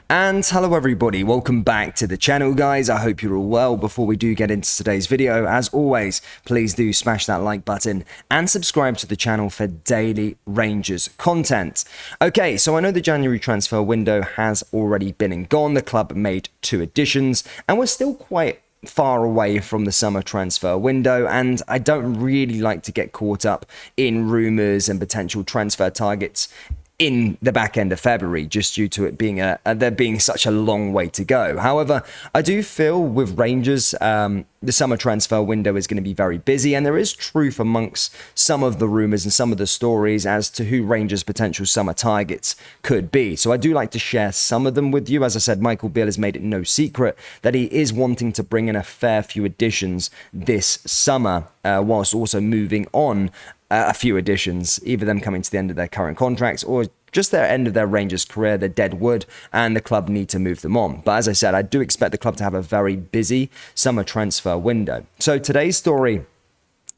And hello everybody, welcome back to the channel guys. I hope you're all well. Before we do get into today's video, as always, please do smash that like button and subscribe to the channel for daily Rangers content. Okay, so I know the January transfer window has already been and gone. The club made 2 additions and we're still quite far away from the summer transfer window, and I don't really like to get caught up in rumours and potential transfer targets in the back end of February, just due to it being there being such a long way to go. However, I do feel with Rangers, the summer transfer window is going to be very busy, and there is truth amongst some of the rumours and some of the stories as to who Rangers' potential summer targets could be. So I do like to share some of them with you. As I said, Michael Beale has made it no secret that he is wanting to bring in a fair few additions this summer, whilst also moving on a few additions, either them coming to the end of their current contracts or just their end of their Rangers career, they're dead wood, and the club need to move them on. But as I said, I do expect the club to have a very busy summer transfer window. So today's story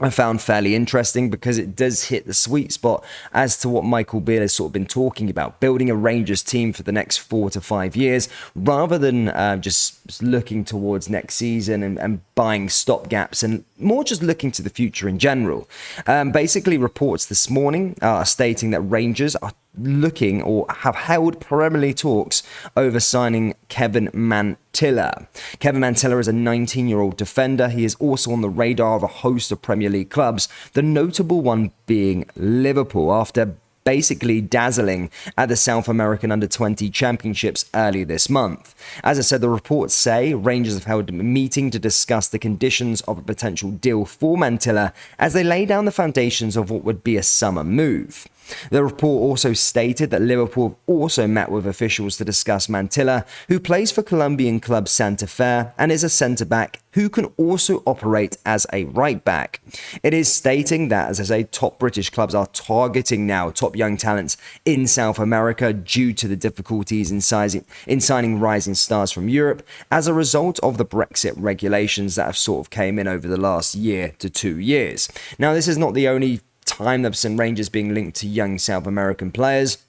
I found fairly interesting because it does hit the sweet spot as to what Michael Beale has sort of been talking about, building a Rangers team for the next 4 to 5 years, rather than just looking towards next season and buying stopgaps, and more just looking to the future in general. Basically, reports this morning are stating that Rangers are looking or have held preliminary talks over signing Kevin Mantilla. Kevin Mantilla is a 19-year-old defender. He is also on the radar of a host of Premier League clubs, the notable one being Liverpool, after basically dazzling at the South American Under-20 Championships early this month. As I said, the reports say Rangers have held a meeting to discuss the conditions of a potential deal for Mantilla as they lay down the foundations of what would be a summer move. The report also stated that Liverpool also met with officials to discuss Mantilla, who plays for Colombian club Santa Fe and is a centre-back who can also operate as a right-back. It is stating that, as I say, top British clubs are targeting now top young talents in South America due to the difficulties in signing rising stars from Europe as a result of the Brexit regulations that have sort of came in over the last year to 2 years. Now, this is not the only time they've seen Rangers being linked to young South American players.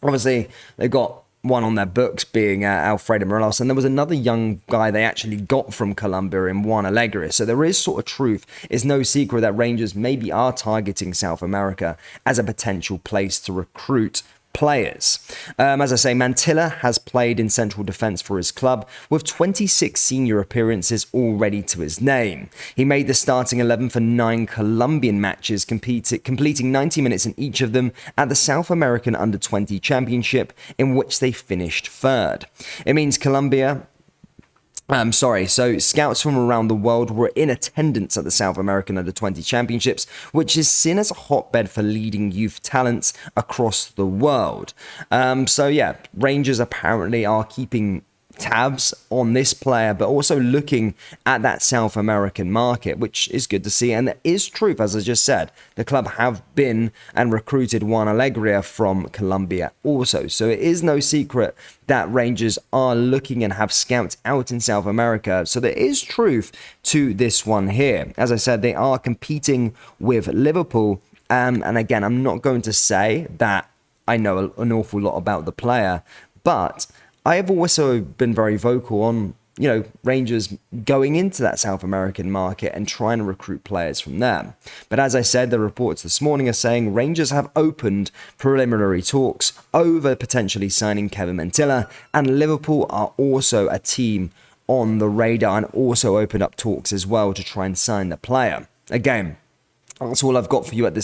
Obviously, they've got one on their books being Alfredo Morelos, and there was another young guy they actually got from Colombia in Juan Alegre. So there is sort of truth. It's no secret that Rangers maybe are targeting South America as a potential place to recruit players. As I say, Mantilla has played in central defence for his club with 26 senior appearances already to his name. He made the starting 11 for 9 Colombian matches, completing 90 minutes in each of them at the South American Under-20 Championship, in which they finished 3rd. It means So scouts from around the world were in attendance at the South American Under-20 Championships, which is seen as a hotbed for leading youth talents across the world. Rangers apparently are keeping tabs on this player, but also looking at that South American market, which is good to see. And there is truth, as I just said, the club have been and recruited Juan Alegria from Colombia also. So it is no secret that Rangers are looking and have scouts out in South America. So there is truth to this one here. As I said, they are competing with Liverpool. And again, I'm not going to say that I know an awful lot about the player, but I have also been very vocal on, Rangers going into that South American market and trying to recruit players from there. But as I said, the reports this morning are saying Rangers have opened preliminary talks over potentially signing Kevin Mantilla, and Liverpool are also a team on the radar and also opened up talks as well to try and sign the player. Again, that's all I've got for you at the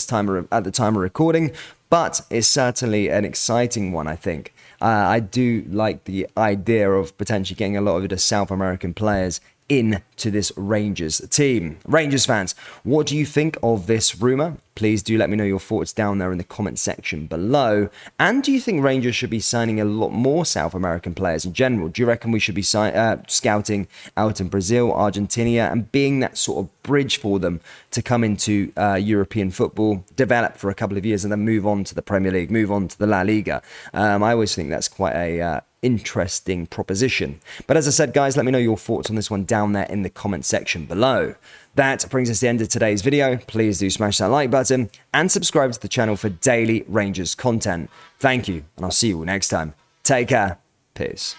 time of recording, but it's certainly an exciting one, I think. I do like the idea of potentially getting a lot of the South American players into this Rangers team. Rangers fans, what do you think of this rumour? Please do let me know your thoughts down there in the comment section below. And do you think Rangers should be signing a lot more South American players in general? Do you reckon we should be scouting out in Brazil, Argentina, and being that sort of bridge for them to come into European football, develop for a couple of years, and then move on to the Premier League, move on to the La Liga? I always think that's quite a interesting proposition. But as I said, guys, let me know your thoughts on this one down there in the comment section below. That brings us to the end of today's video. Please do smash that like button and subscribe to the channel for daily Rangers content. Thank you, and I'll see you all next time. Take care. Peace.